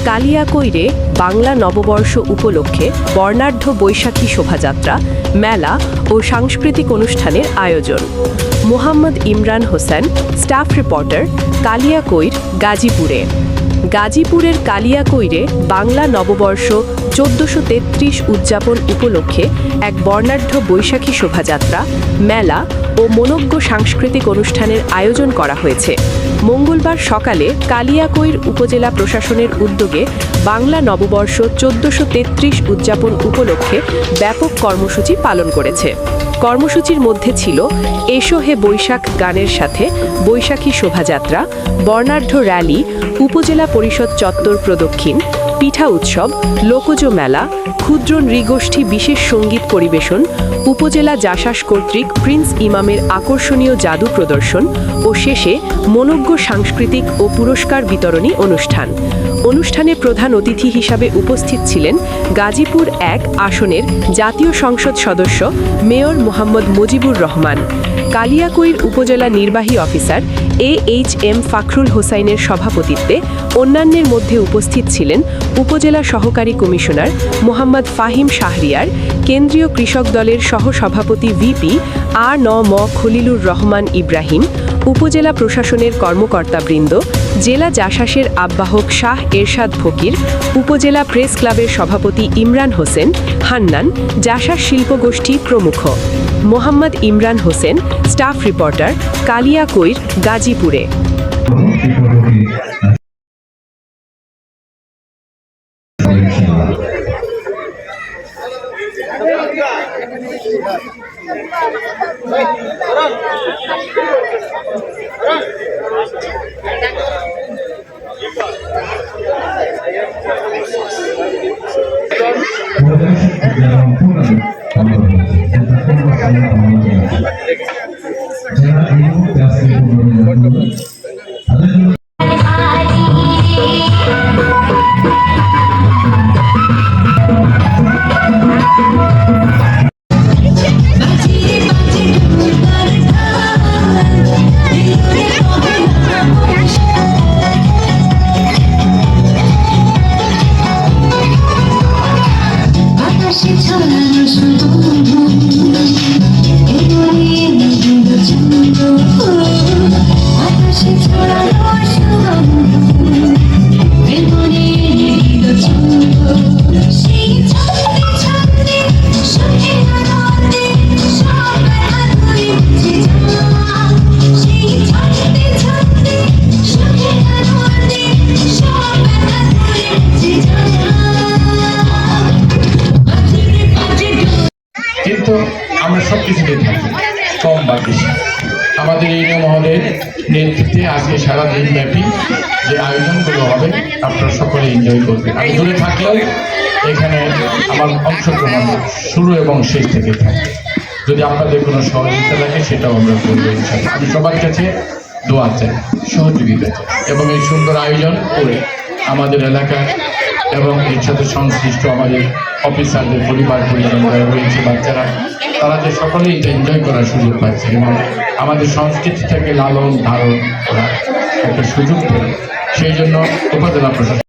কালিয়াকৈরে বাংলা নববর্ষ উপলক্ষে বর্ণাঢ্য বৈশাখী শোভাযাত্রা, মেলা ও সাংস্কৃতিক অনুষ্ঠানের আয়োজন। মোহাম্মদ ইমরান হোসেন, স্টাফ রিপোর্টার, কালিয়াকৈর, গাজীপুরে। গাজীপুরের কালিয়াকৈরে বাংলা নববর্ষ 1433 উদযাপন উপলক্ষে এক বর্ণাঢ্য বৈশাখী শোভাযাত্রা, মেলা ও মনোজ্ঞ সাংস্কৃতিক অনুষ্ঠানের আয়োজন করা হয়েছে। মঙ্গলবার সকালে কালিয়াকৈর উপজেলা প্রশাসনের উদ্যোগে বাংলা নববর্ষ 1433 উদযাপন উপলক্ষে ব্যাপক কর্মসূচি পালন করেছে। কর্মসূচির মধ্যে ছিল এসো হে বৈশাখ গানের সাথে বৈশাখী শোভাযাত্রা, বর্ণাঢ্য র্যালি, উপজেলা পরিষদ চত্বর প্রদক্ষিণ, পিঠা উৎসব, লোকজ মেলা, ক্ষুদ্র নৃগোষ্ঠী বিশেষ সঙ্গীত পরিবেশন, উপজেলা জাসাস কর্তৃক প্রিন্স ইমামের আকর্ষণীয় জাদু প্রদর্শন ও শেষে মনোজ্ঞ সাংস্কৃতিক ও পুরস্কার বিতরণী অনুষ্ঠান। অনুষ্ঠানে প্রধান অতিথি হিসাবে উপস্থিত ছিলেন গাজীপুর 1 আসনের জাতীয় সংসদ সদস্য মেয়র মোহাম্মদ মুজিবুর রহমান। কালিয়াকৈর উপজেলা নির্বাহী অফিসার AHM ফাখরুল হোসাইনের সভাপতিত্বে অন্যান্যের মধ্যে উপস্থিত ছিলেন উপজেলা সহকারী কমিশনার মোহাম্মদ ফাহিম শাহরিয়ার, কেন্দ্রীয় কৃষক দলের সহসভাপতি VP আ.ন.ম খলিলুর রহমান ইব্রাহিম, উপজেলা প্রশাসনের কর্মকর্তাবৃন্দ, জেলা জাসাসের আহ্বায়ক শাহ এরশাদ ফকির, উপজেলা প্রেস ক্লাবের সভাপতি ইমরান হোসেন হান্নান, জাসাস শিল্পগোষ্ঠী প্রমুখ। মোহাম্মদ ইমরান হোসেন, স্টাফ রিপোর্টার, কালিয়াকৈর, গাজীপুরে। কিন্তু আমরা সব কিছুতে থাকি কম বা বেশি। আমাদের এই মহলের নেতৃত্বে আজকে সারা দিন ব্যাপী যে আয়োজনগুলো হবে আপনারা সকলে এনজয় করবেন। আমি দূরে থাকলেও এখানে আমার অংশগ্রহণ শুরু এবং শেষ থেকে থাকে। যদি আপনাদের কোনো সহযোগিতা লাগে সেটাও আমরা করবো। আমি সবার কাছে দোয়া চাই, সহযোগিতা চাই এবং এই সুন্দর আয়োজন করে আমাদের এলাকার এবং এর সাথে সংশ্লিষ্ট আমাদের অফিসারদের পরিবার যারা রয়েছে, বাচ্চারা, তারা যে সকলেই এটা এনজয় করার সুযোগ পাচ্ছে এবং আমাদের সংস্কৃতিটাকে লালন ধারণ করার একটা সুযোগ পেল। সেই জন্য উপজেলা প্রশাসন